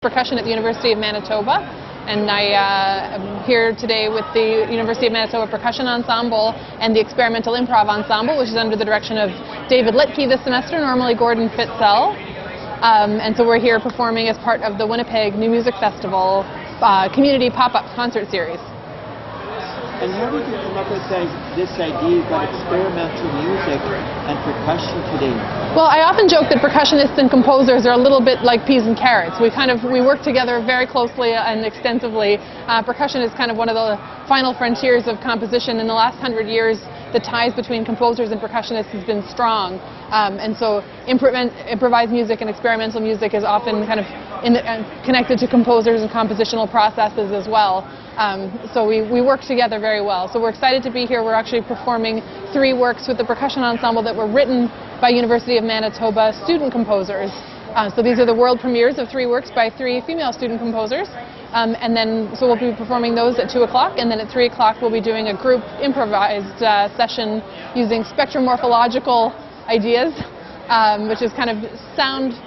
Percussion at the University of Manitoba, and I am here today with the University of Manitoba Percussion Ensemble and the Experimental Improv Ensemble, which is under the direction of David Litke this semester, normally Gordon Fitzell. And so we're here performing as part of the Winnipeg New Music Festival community pop-up concert series. And how did you come up with this idea about experimental music and percussion today? Well, I often joke that percussionists and composers are a little bit like peas and carrots. We work together very closely and extensively. Percussion is kind of one of the final frontiers of composition. In the last 100 years, the ties between composers and percussionists has been strong. And so improvised music and experimental music is often kind of connected to composers and compositional processes as well. So we work together very well. So we're excited to be here. We're actually performing 3 works with the percussion ensemble that were written by University of Manitoba student composers. So these are the world premieres of 3 works by 3 female student composers. And then, so we'll be performing those at 2 o'clock, and then at 3 o'clock we'll be doing a group improvised session using spectromorphological ideas, which is kind of sound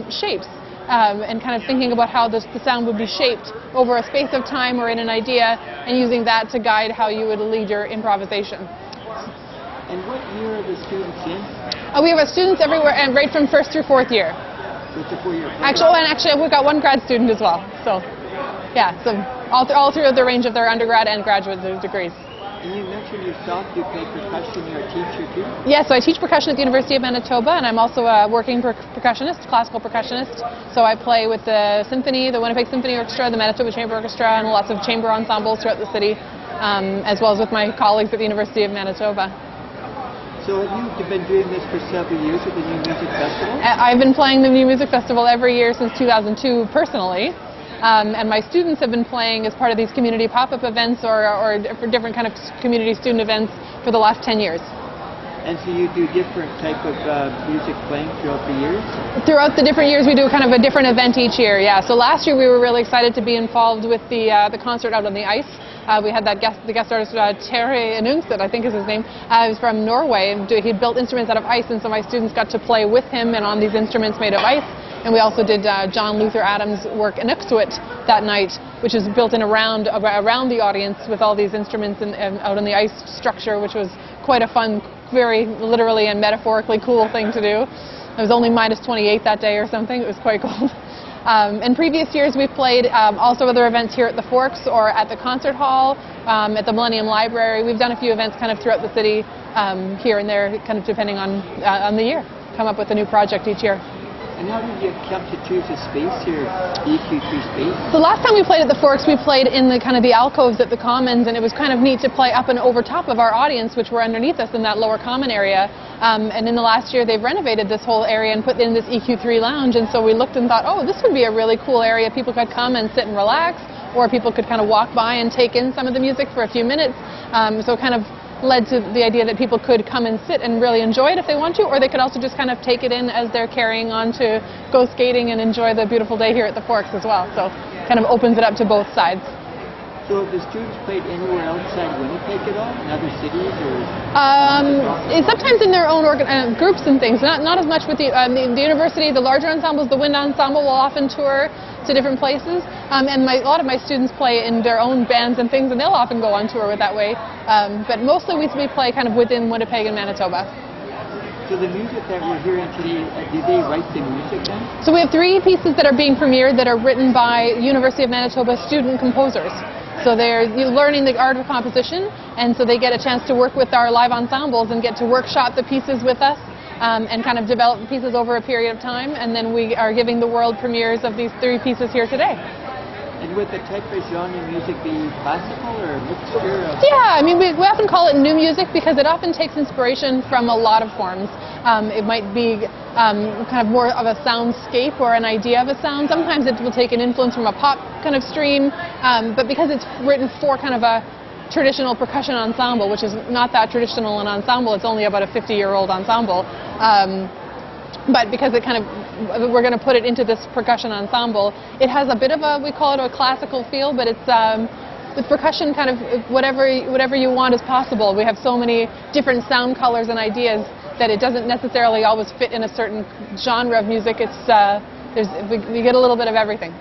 shapes. And kind of thinking about how the sound would be shaped over a space of time or in an idea, and using that to guide how you would lead your improvisation. And what year are the students in? We have students everywhere, and right from 1st through 4th year. So it's a 4-year program. Actually, we've got 1 grad student as well. So, yeah, so all through the range of their undergrad and graduate degrees. And you mentioned yourself you play percussion, you're a teacher too? Yes, so I teach percussion at the University of Manitoba, and I'm also a working percussionist, classical percussionist. So I play with the symphony, the Winnipeg Symphony Orchestra, the Manitoba Chamber Orchestra, and lots of chamber ensembles throughout the city, as well as with my colleagues at the University of Manitoba. So have you been doing this for several years with the New Music Festival? I've been playing the New Music Festival every year since 2002 personally. And my students have been playing as part of these community pop-up events or for different kind of community student events for the last 10 years. And so you do different type of music playing throughout the years? Throughout the different years we do kind of a different event each year, yeah. So last year we were really excited to be involved with the concert out on the ice. We had the guest artist Titterritto, I think is his name. He was from Norway, and he built instruments out of ice, and so my students got to play with him and on these instruments made of ice. And we also did John Luther Adams' work Inukswit that night, which is built in around the audience with all these instruments and out on the ice structure, which was quite a fun, very literally and metaphorically cool thing to do. It was only minus 28 that day or something. It was quite cold. In previous years we've played also other events here at the Forks or at the concert hall, at the Millennium Library. We've done a few events kind of throughout the city, here and there, kind of depending on the year. Come up with a new project each year. And how did you come to choose a space here, the EQ3 space? The last time we played at the Forks, we played in the kind of the alcoves at the Commons, and it was kind of neat to play up and over top of our audience, which were underneath us in that lower common area. And in the last year, they've renovated this whole area and put in this EQ3 lounge, and so we looked and thought, oh, this would be a really cool area. People could come and sit and relax, or people could kind of walk by and take in some of the music for a few minutes. So kind of led to the idea that people could come and sit and really enjoy it if they want to, or they could also just kind of take it in as they're carrying on to go skating and enjoy the beautiful day here at the Forks as well. So kind of opens it up to both sides. So have the students played anywhere outside Winnipeg at all, in other cities, or? Sometimes in their own groups and things. Not as much with the university. The larger ensembles, the wind ensemble will often tour to different places, and a lot of my students play in their own bands and things, and they'll often go on tour with that way. But mostly we play kind of within Winnipeg and Manitoba. So the music that we're hearing today, do they write the music then? So we have 3 pieces that are being premiered that are written by University of Manitoba student composers. So they're learning the art of composition, and so they get a chance to work with our live ensembles and get to workshop the pieces with us, and kind of develop the pieces over a period of time, and then we are giving the world premieres of these 3 pieces here today. And would the type of genre music be classical or a mixture of? Yeah, I mean, we often call it new music because it often takes inspiration from a lot of forms. It might be kind of more of a soundscape or an idea of a sound. Sometimes it will take an influence from a pop kind of stream, but because it's written for kind of a traditional percussion ensemble, which is not that traditional an ensemble, it's only about a 50-year-old ensemble. But because we're going to put it into this percussion ensemble, it has a bit of we call it a classical feel, but it's with percussion kind of whatever you want is possible. We have so many different sound colors and ideas that it doesn't necessarily always fit in a certain genre of music. We get a little bit of everything.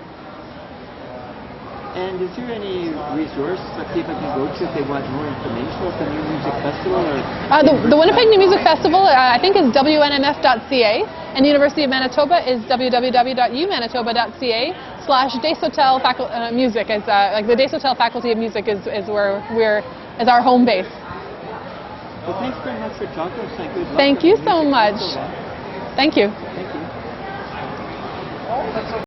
And is there any resource that people can go to if they want more information about the New Music Festival? Or the Winnipeg New Music Festival, I think, is WNMF.ca, and the University of Manitoba is www.umanitoba.ca/Desautel Music. Like the Desautel Faculty of Music is where is our home base. Well, thanks very much for talking to us. And good luck Thank with you the so Music much. Festival. Thank you. Thank you.